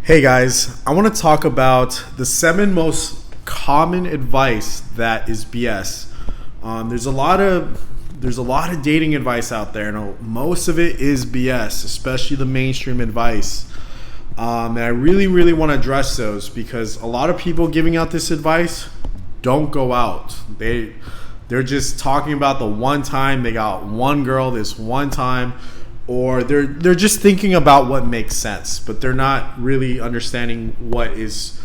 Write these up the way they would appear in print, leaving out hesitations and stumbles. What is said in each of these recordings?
Hey guys, I want to talk about the 7 most common advice that is BS. There's a lot of dating advice out there, and most of it is BS, especially the mainstream advice. And I really want to address those because a lot of people giving out this advice don't go out. They're just talking about the one time they got one girl this one time. Or they're just thinking about what makes sense, but they're not really understanding what it's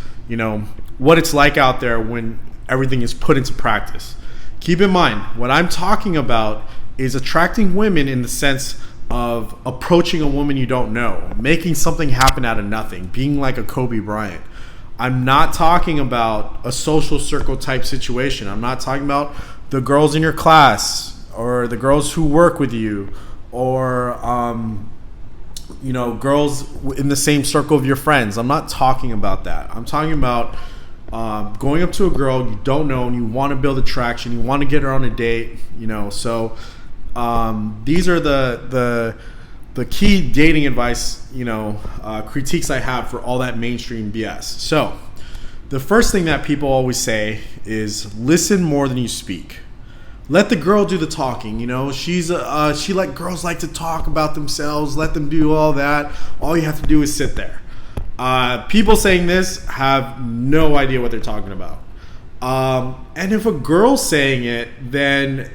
like out there when everything is put into practice. Keep in mind, what I'm talking about is attracting women in the sense of approaching a woman you don't know, making something happen out of nothing, being like a Kobe Bryant. I'm not talking about a social circle type situation. I'm not talking about the girls in your class or the girls who work with you, or girls in the same circle of your friends. I'm not talking about that. I'm talking about going up to a girl you don't know and you want to build attraction. You want to get her on a date. So these are the key dating advice. Critiques I have for all that mainstream BS. So the first thing that people always say is listen more than you speak. Let the girl do the talking. Girls like to talk about themselves. Let them do all that. All you have to do is sit there. People saying this have no idea what they're talking about. And if a girl's saying it, then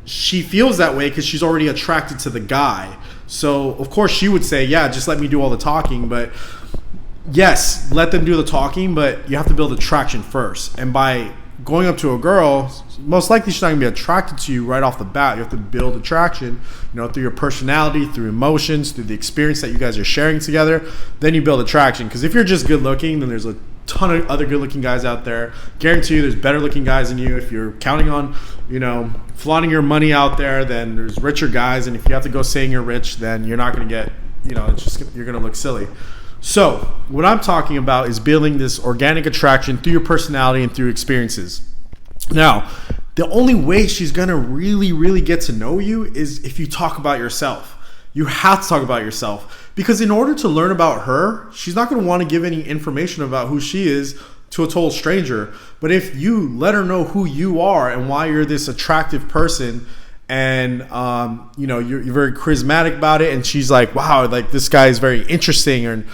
she feels that way because she's already attracted to the guy. So of course she would say, yeah, just let me do all the talking. But yes, let them do the talking, but you have to build attraction first. And by going up to a girl, most likely she's not going to be attracted to you right off the bat. You have to build attraction, through your personality, through emotions, through the experience that you guys are sharing together. Then you build attraction. Because if you're just good looking, then there's a ton of other good looking guys out there. Guarantee you there's better looking guys than you. If you're counting on, flaunting your money out there, then there's richer guys. And if you have to go saying you're rich, then you're not going to get, you're going to look silly. So what I'm talking about is building this organic attraction through your personality and through experiences. Now, the only way she's going to really get to know you is if you talk about yourself. You have to talk about yourself because in order to learn about her, she's not going to want to give any information about who she is to a total stranger. But if you let her know who you are and why you're this attractive person, and you're very charismatic about it, and she's like, wow, like this guy is very interesting, and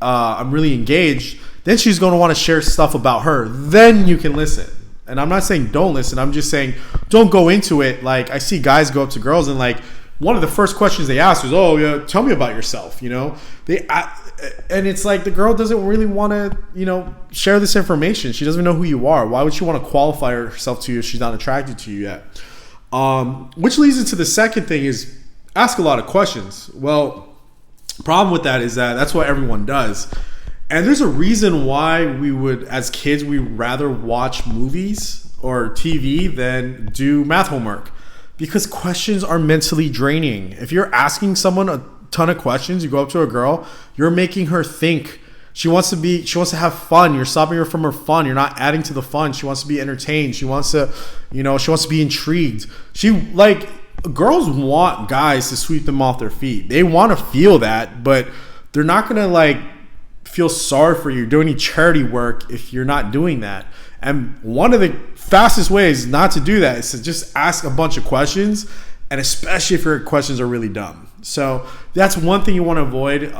I'm really engaged, then she's going to want to share stuff about her. Then you can listen. And I'm not saying don't listen. I'm just saying don't go into it. Like I see guys go up to girls and like one of the first questions they ask is, oh yeah, tell me about yourself. And it's like the girl doesn't really want to share this information. She doesn't know who you are. Why would she want to qualify herself to you if she's not attracted to you yet? Which leads into the second thing is ask a lot of questions. Well, the problem with that is that that's what everyone does. And there's a reason why as kids, we rather watch movies or TV than do math homework. Because questions are mentally draining. If you're asking someone a ton of questions, you go up to a girl, you're making her think. She wants to have fun. You're stopping her from her fun. You're not adding to the fun. She wants to be entertained. She wants to be intrigued. Girls want guys to sweep them off their feet. They want to feel that, but they're not going to feel sorry for you, do any charity work if you're not doing that. And one of the fastest ways not to do that is to just ask a bunch of questions, and especially if your questions are really dumb. So that's one thing you want to avoid.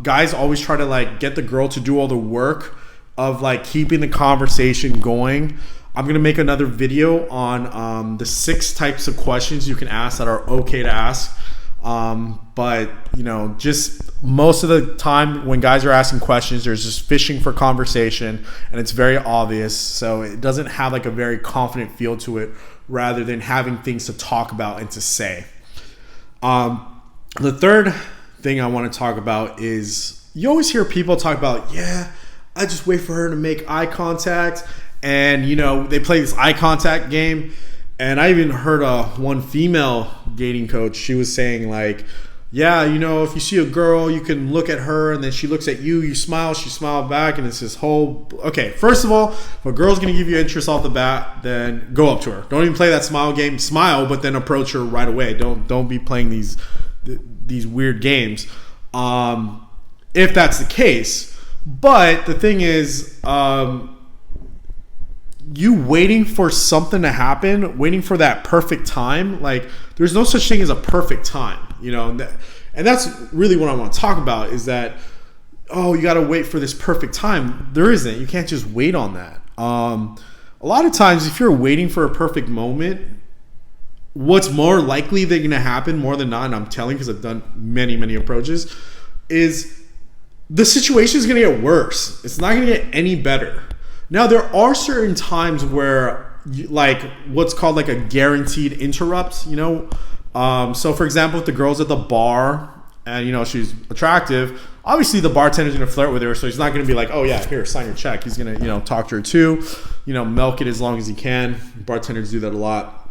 Guys always try to get the girl to do all the work of keeping the conversation going. I'm going to make another video on the 6 types of questions you can ask that are okay to ask. But just most of the time when guys are asking questions, they're just fishing for conversation, and it's very obvious. So it doesn't have a very confident feel to it rather than having things to talk about and to say. The third thing I want to talk about is you always hear people talk about, yeah, I just wait for her to make eye contact, and they play this eye contact game. And I even heard one female dating coach, she was saying yeah, if you see a girl, you can look at her and then she looks at you, you smile, she smiles back, and it's this whole, okay, first of all, if a girl's going to give you interest off the bat, then go up to her. Don't even play that smile game. Smile, but then approach her right away. Don't be playing these weird games. If that's the case. But the thing is, you waiting for something to happen, waiting for that perfect time, like there's no such thing as a perfect time, you know. And that's really what I want to talk about, is that, oh, you got to wait for this perfect time. There isn't. You can't just wait on that. A lot of times, if you're waiting for a perfect moment, what's more likely they're going to happen more than not, and I'm telling because I've done many approaches, is the situation is going to get worse. It's not going to get any better. Now, there are certain times where, like, what's called like a guaranteed interrupt, you know. So, for example, if the girl's at the bar and, you know, she's attractive, obviously the bartender's going to flirt with her, so he's not going to be like, oh, yeah, here, sign your check. He's going to, you know, talk to her too, you know, milk it as long as he can. Bartenders do that a lot.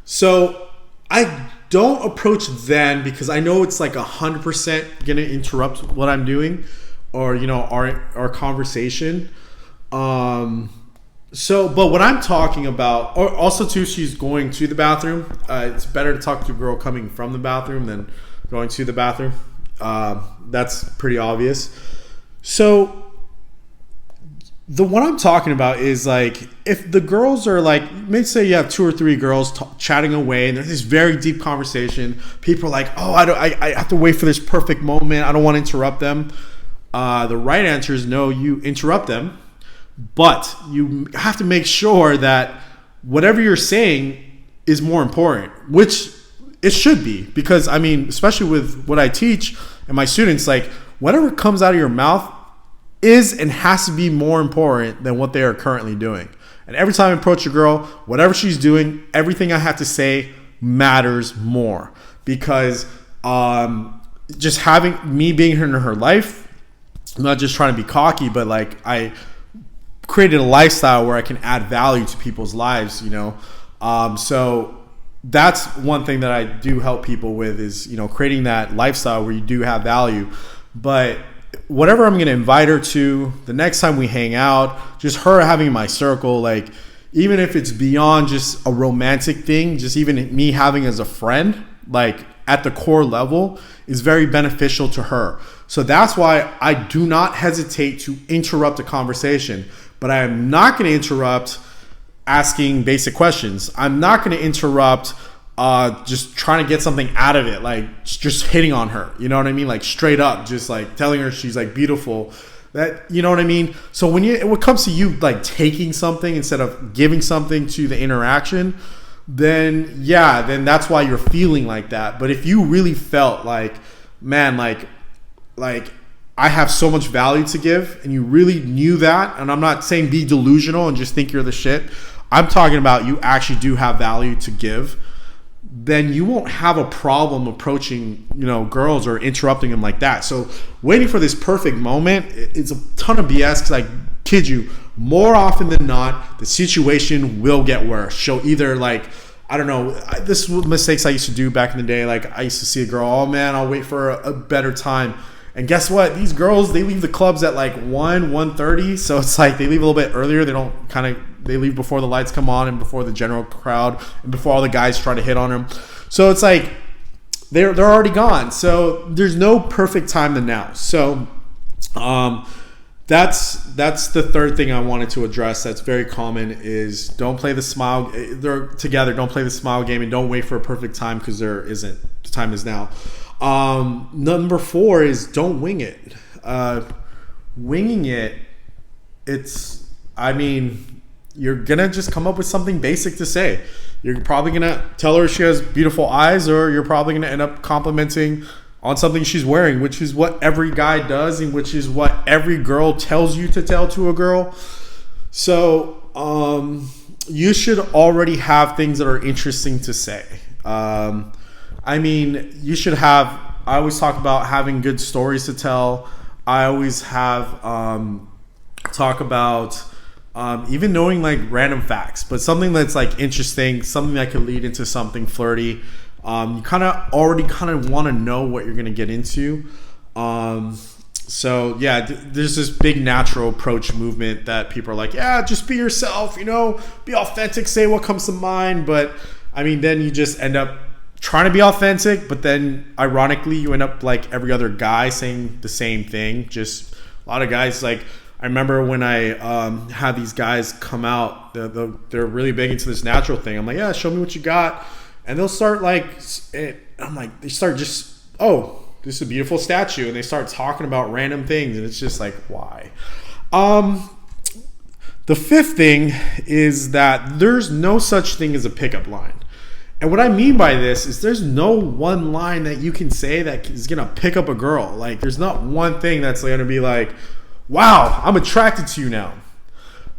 So I don't approach then, because I know it's like 100% going to interrupt what I'm doing, or, you know, our conversation. So, but what I'm talking about, or also too, she's going to the bathroom. It's better to talk to a girl coming from the bathroom than going to the bathroom. That's pretty obvious. So what I'm talking about is, like, if the girls are like, maybe say you have 2 or 3 girls chatting away, and there's this very deep conversation. People are like, oh, I have to wait for this perfect moment. I don't want to interrupt them. The right answer is no, you interrupt them, but you have to make sure that whatever you're saying is more important, which it should be, because, I mean, especially with what I teach and my students, like, whatever comes out of your mouth is and has to be more important than what they are currently doing. And every time I approach a girl, whatever she's doing, everything I have to say matters more, because just having me being in her life, I'm not just trying to be cocky, but like I created a lifestyle where I can add value to people's lives, you know. So that's one thing that I do help people with, is, you know, creating that lifestyle where you do have value. But whatever I'm going to invite her to, the next time we hang out, just her having my circle, like, even if it's beyond just a romantic thing, just even me having as a friend, like, at the core level, is very beneficial to her. So that's why I do not hesitate to interrupt a conversation, but I am not going to interrupt asking basic questions. I'm not going to interrupt just trying to get something out of it, like just hitting on her, you know what I mean? Like, straight up, just like telling her she's like beautiful. That, you know what I mean? So when it comes to you like taking something instead of giving something to the interaction, then that's why you're feeling like that. But if you really felt like, man, like I have so much value to give, and you really knew that, and I'm not saying be delusional and just think you're the shit, I'm talking about you actually do have value to give, then you won't have a problem approaching, you know, girls or interrupting them like that. So waiting for this perfect moment, it's a ton of BS, because I kid you, more often than not, the situation will get worse. She'll either, like, I don't know, this is mistakes I used to do back in the day. Like, I used to see a girl, oh man, I'll wait for a better time. And guess what? These girls, they leave the clubs at like 1:30. So it's like they leave a little bit earlier. They leave before the lights come on and before the general crowd and before all the guys try to hit on them. So it's like they're already gone. So there's no perfect time to now. So that's the third thing I wanted to address. That's very common, is don't play the smile. They're together. Don't play the smile game, and don't wait for a perfect time, because there isn't. The time is now. Number 4 is don't wing it. Winging it, you're gonna just come up with something basic to say. You're probably gonna tell her she has beautiful eyes, or you're probably gonna end up complimenting on something she's wearing, which is what every guy does, and which is what every girl tells you to tell to a girl. So you should already have things that are interesting to say. You should have, I always talk about having good stories to tell. I always have talk about even knowing like random facts, but something that's like interesting, something that could lead into something flirty. You already want to know what you're going to get into. So yeah, there's this big natural approach movement that people are like, yeah, just be yourself, you know, be authentic, say what comes to mind. But I mean, then you just end up trying to be authentic, but then ironically you end up like every other guy saying the same thing. Just a lot of guys, like I remember when I had these guys come out, they're really big into this natural thing. I'm like, yeah, show me what you got. And they'll start like, I'm like, they start just, oh, this is a beautiful statue. And they start talking about random things. And it's just like, why? The fifth thing is that there's no such thing as a pickup line. And what I mean by this is there's no one line that you can say that is going to pick up a girl. Like, there's not one thing that's going to be like, wow, I'm attracted to you now.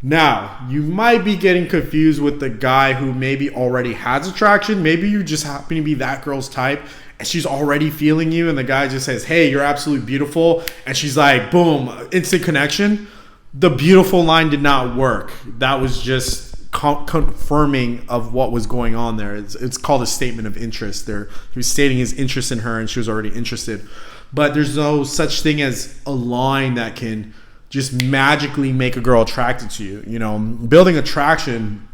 Now, you might be getting confused with the guy who maybe already has attraction. Maybe you just happen to be that girl's type and she's already feeling you, and the guy just says, hey, you're absolutely beautiful. And she's like, boom, instant connection. The beautiful line did not work. That was just confirming of what was going on there. It's called a statement of interest. There, he was stating his interest in her, and she was already interested. But there's no such thing as a line that can just magically make a girl attracted to you. You know, building attraction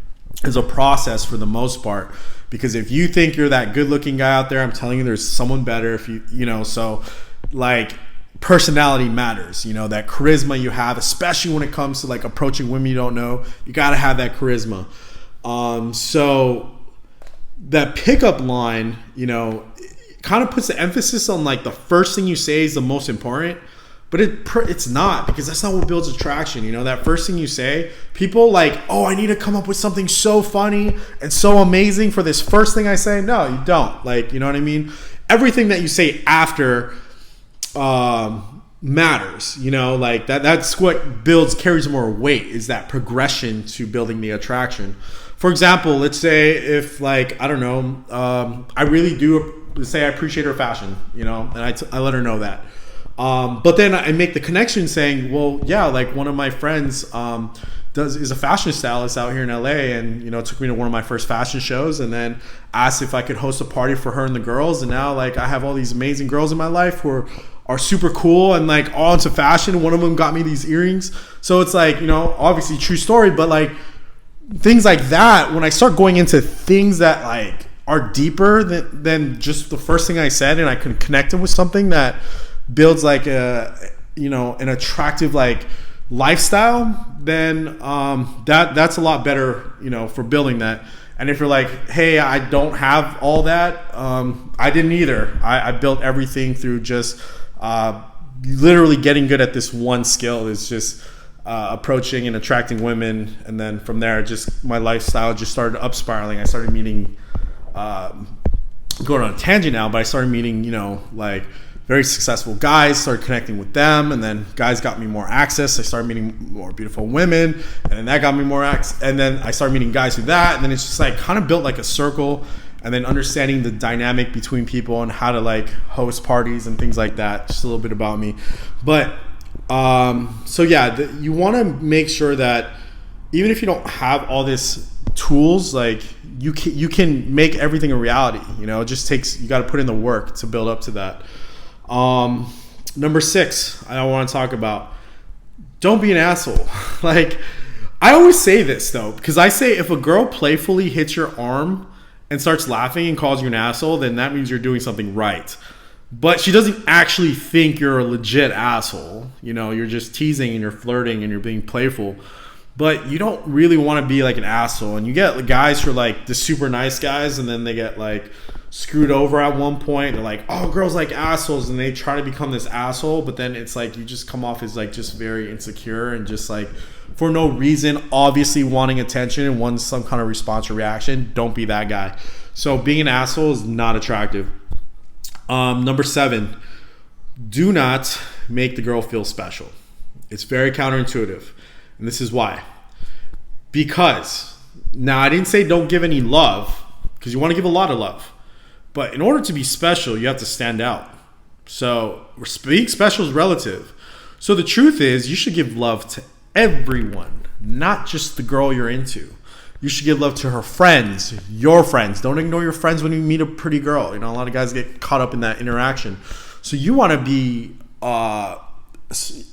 is a process for the most part, because if you think you're that good-looking guy out there, I'm telling you, there's someone better. If you know, so like, personality matters. You know, that charisma you have, especially when it comes to like approaching women you don't know, you got to have that charisma. So that pickup line, you know, kind of puts the emphasis on like the first thing you say is the most important, but it's not, because that's not what builds attraction. You know, that first thing you say, people like, oh, I need to come up with something so funny and so amazing for this first thing I say. No, you don't. Like, you know what I mean? Everything that you say after matters, you know, like that's what carries more weight, is that progression to building the attraction. For example, let's say if, like, I don't know, I really do say I appreciate her fashion, you know, and I let her know that. But then I make the connection saying, well, yeah, like one of my friends is a fashion stylist out here in LA, and, you know, took me to one of my first fashion shows, and then asked if I could host a party for her and the girls. And now, like, I have all these amazing girls in my life who are super cool and like all into fashion. One of them got me these earrings. So it's like, you know, obviously true story, but like things like that, when I start going into things that like are deeper than just the first thing I said, and I can connect them with something that builds like a, you know, an attractive like lifestyle, then that's a lot better, you know, for building that. And if you're like, hey, I don't have all that, I didn't either. I built everything through just literally getting good at this one skill, is just approaching and attracting women. And then from there, just my lifestyle just started up spiraling. I started meeting, going on a tangent now, but I started meeting, you know, like very successful guys, started connecting with them, and then guys got me more access. I started meeting more beautiful women, and then that got me more access, and then I started meeting guys through that, and then it's just like kind of built like a circle, and then understanding the dynamic between people and how to like host parties and things like that. Just a little bit about me. But so yeah, you want to make sure that even if you don't have all this tools, like you can make everything a reality. You know, it just takes, you got to put in the work to build up to that. Number 6, I want to talk about, don't be an asshole. Like, I always say this though, because I say if a girl playfully hits your arm and starts laughing and calls you an asshole, then that means you're doing something right. But she doesn't actually think you're a legit asshole. You know, you're just teasing and you're flirting and you're being playful. But you don't really want to be like an asshole. And you get guys who are like the super nice guys, and then they get like screwed over at one point. They're like, oh, girls like assholes, and they try to become this asshole. But then it's like you just come off as like just very insecure and just like for no reason, obviously wanting attention and wanting some kind of response or reaction. Don't be that guy. So being an asshole is not attractive. Number 7, do not make the girl feel special. It's very counterintuitive. And this is why. Because, now I didn't say don't give any love, because you want to give a lot of love. But in order to be special, you have to stand out. So being special is relative. So the truth is, you should give love to everyone, not just the girl you're into. You should give love to her friends, your friends. Don't ignore your friends when you meet a pretty girl. You know, a lot of guys get caught up in that interaction. So you want to be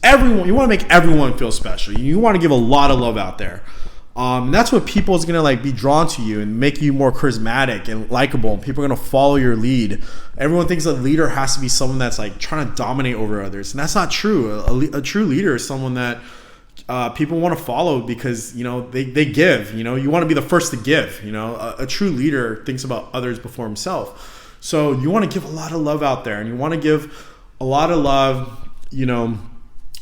everyone. You want to make everyone feel special. You want to give a lot of love out there. And that's what people is gonna like be drawn to you and make you more charismatic and likable. And people are gonna follow your lead. Everyone thinks a leader has to be someone that's like trying to dominate over others, and that's not true. A true leader is someone that people want to follow because they give. You want to be the first to give. A true leader thinks about others before himself. So you want to give a lot of love out there, and you want to give a lot of love,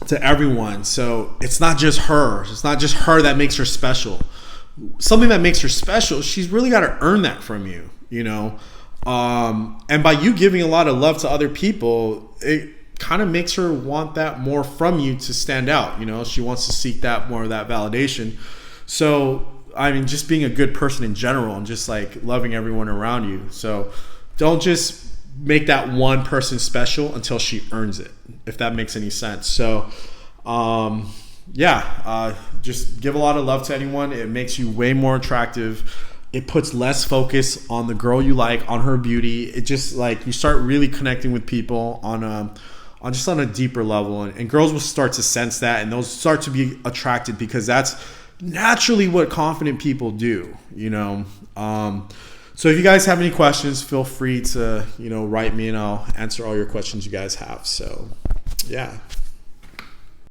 to everyone. So it's not just her. It's not just her that makes her special. Something that makes her special, she's really got to earn that from you, and by you giving a lot of love to other people, it kind of makes her want that more from you to stand out. She wants to seek that more of that validation. So, I mean, just being a good person in general and just like loving everyone around you. So don't just make that one person special until she earns it, if that makes any sense. So just give a lot of love to anyone. It makes you way more attractive. It puts less focus on the girl you like, on her beauty. It just like you start really connecting with people on a deeper level, and girls will start to sense that, and they'll start to be attracted because that's naturally what confident people do. So if you guys have any questions, feel free to write me, and I'll answer all your questions you guys have. So yeah.